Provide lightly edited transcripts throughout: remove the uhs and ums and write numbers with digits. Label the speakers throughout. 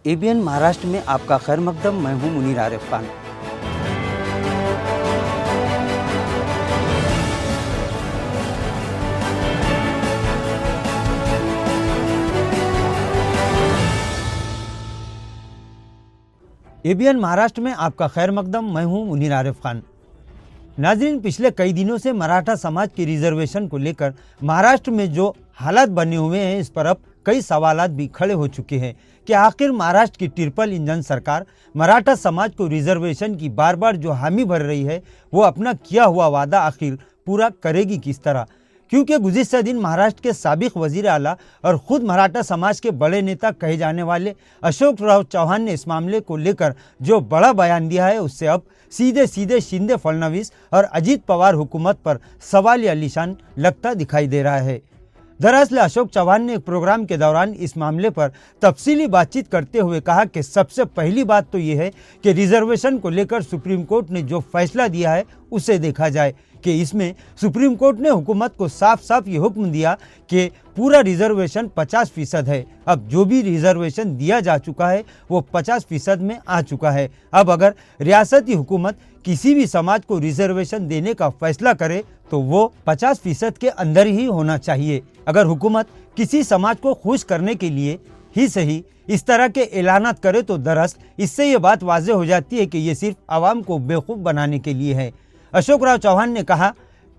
Speaker 1: ABN Maharashtra में आपका खैर मकदम। मैं हूं मुनीर आरिफ खान। एबीएन महाराष्ट्र में आपका खैर मकदम। मैं हूं मुनीर आरिफ खान। नाज़रीन, पिछले कई दिनों से मराठा समाज की रिजर्वेशन को लेकर महाराष्ट्र में जो हालात बने हुए हैं, इस पर अब कई सवालात भी खड़े हो चुके हैं कि आखिर महाराष्ट्र की ट्रिपल इंजन सरकार मराठा समाज को रिजर्वेशन की बार बार जो हामी भर रही है, वो अपना किया हुआ वादा आखिर पूरा करेगी किस तरह। क्योंकि गुज़िश्ता दिन महाराष्ट्र के साबिक वजीर आला और ख़ुद मराठा समाज के बड़े नेता कहे जाने वाले अशोक राव चौहान ने इस मामले को लेकर जो बड़ा बयान दिया है, उससे अब सीधे सीधे शिंदे फडणवीस और अजीत पवार हुकूमत पर सवाल या निशान लगता दिखाई दे रहा है। दरअसल अशोक चौहान ने एक प्रोग्राम के दौरान इस मामले पर तफसीली बातचीत करते हुए कहा कि सबसे पहली बात तो ये है कि रिजर्वेशन को लेकर सुप्रीम कोर्ट ने जो फैसला दिया है उसे देखा जाए कि इसमें सुप्रीम कोर्ट ने हुकूमत को साफ साफ ये हुक्म दिया कि पूरा रिजर्वेशन 50% है। अब जो भी रिजर्वेशन दिया जा चुका है वो 50% में आ चुका है। अब अगर रियासती हुकूमत किसी भी समाज को रिजर्वेशन देने का फैसला करे तो वो 50% के अंदर ही होना चाहिए। अगर हुकूमत किसी समाज को खुश करने के लिए ही सही इस तरह के ऐलानात करे तो दरअसल इससे ये बात वाज़ेह हो जाती है कि ये सिर्फ आवाम को बेवकूफ़ बनाने के लिए है। अशोक राव चौहान ने कहा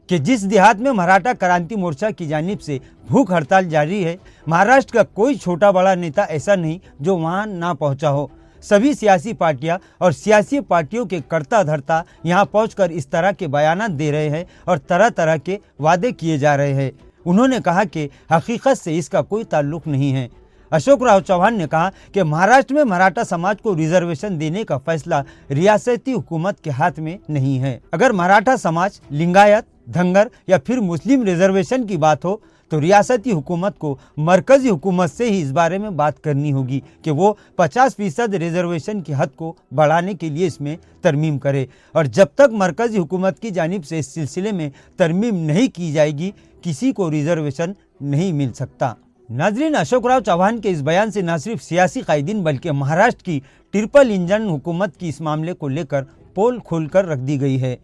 Speaker 1: कि जिस देहात में मराठा क्रांति मोर्चा की जानिब से भूख हड़ताल जारी है, महाराष्ट्र का कोई छोटा बड़ा नेता ऐसा नहीं जो वहां ना पहुंचा हो। सभी सियासी पार्टियां और सियासी पार्टियों के कर्ता धर्ता यहां पहुंचकर इस तरह के बयानात दे रहे हैं और तरह तरह के वादे किए जा रहे हैं। उन्होंने कहा कि हकीकत से इसका कोई ताल्लुक नहीं है। अशोक राव चौहान ने कहा कि महाराष्ट्र में मराठा समाज को रिजर्वेशन देने का फैसला रियासती हुकूमत के हाथ में नहीं है। अगर मराठा समाज, लिंगायत, धंगर या फिर मुस्लिम रिजर्वेशन की बात हो तो रियासती हुकूमत को मरकजी हुकूमत से ही इस बारे में बात करनी होगी कि वो 50% रिजर्वेशन की हद को बढ़ाने के लिए इसमें तरमीम करे। और जब तक मरकजी हुकूमत की जानिब से इस सिलसिले में तरमीम नहीं की जाएगी, किसी को रिजर्वेशन नहीं मिल सकता। नाजरीन, अशोक राव चौहान के इस बयान से न सिर्फ सियासी कायदीन बल्कि महाराष्ट्र की ट्रिपल इंजन हुकूमत की इस मामले को लेकर पोल खोलकर रख दी गई है।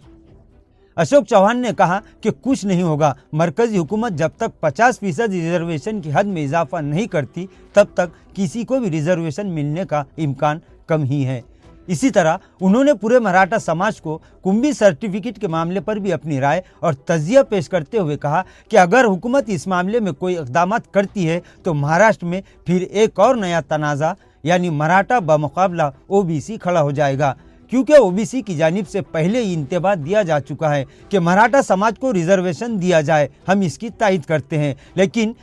Speaker 1: अशोक चौहान ने कहा कि कुछ नहीं होगा, मरकजी हुकूमत जब तक 50% रिजर्वेशन की हद में इजाफा नहीं करती तब तक किसी को भी रिजर्वेशन मिलने का इम्कान कम ही है। इसी तरह उन्होंने पूरे मराठा समाज को कुंभी सर्टिफिकेट के मामले पर भी अपनी राय और तजिया पेश करते हुए कहा कि अगर हुकूमत इस मामले में कोई इक़दाम करती है तो महाराष्ट्र में फिर एक और नया तनाज़ा यानी मराठा बमुकाबला ओबीसी खड़ा हो जाएगा। क्योंकि ओबीसी की जानिब से पहले ही इंतबा दिया जा चुका है कि मराठा समाज को रिजर्वेशन दिया जाए, हम इसकी तायद करते हैं। लेकिन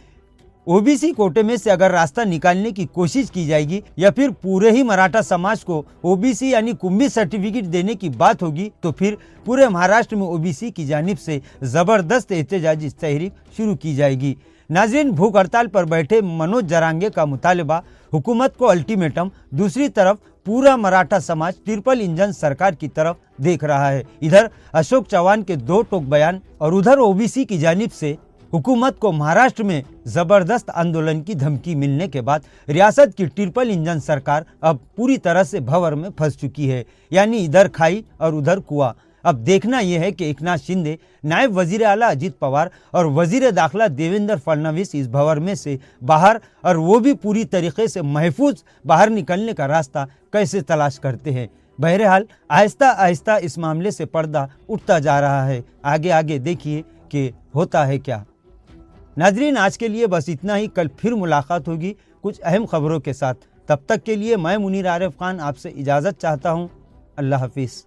Speaker 1: ओबीसी कोटे में से अगर रास्ता निकालने की कोशिश की जाएगी या फिर पूरे ही मराठा समाज को ओबीसी यानी कुंभी सर्टिफिकेट देने की बात होगी तो फिर पूरे महाराष्ट्र में ओबीसी की जानिब से ज़बरदस्त एहतजाजी तहरीक शुरू की जाएगी। नाज़रीन, भूख हड़ताल पर बैठे मनोज जरांगे का मुतालबा, हुकूमत को अल्टीमेटम, दूसरी तरफ पूरा मराठा समाज ट्रिपल इंजन सरकार की तरफ देख रहा है। इधर अशोक चौहान के दो टोक बयान और उधर ओबीसी की जानिब से हुकूमत को महाराष्ट्र में ज़बरदस्त आंदोलन की धमकी मिलने के बाद रियासत की ट्रिपल इंजन सरकार अब पूरी तरह से भंवर में फंस चुकी है, यानी इधर खाई और उधर कुआं। अब देखना यह है कि एकनाथ शिंदे, नायब वजीर आला अजीत पवार और वजीर दाखिला देवेंद्र फडणवीस इस भंवर में से बाहर, और वो भी पूरी तरीके से महफूज बाहर निकलने का रास्ता कैसे तलाश करते हैं। बहरहाल आहिस्ता आहिस्ता इस मामले से पर्दा उठता जा रहा है। आगे आगे देखिए कि होता है क्या। नाजरीन, आज के लिए बस इतना ही। कल फिर मुलाकात होगी कुछ अहम खबरों के साथ। तब तक के लिए मैं मुनीर आरिफ खान आपसे इजाज़त चाहता हूँ। अल्लाह हाफिज़।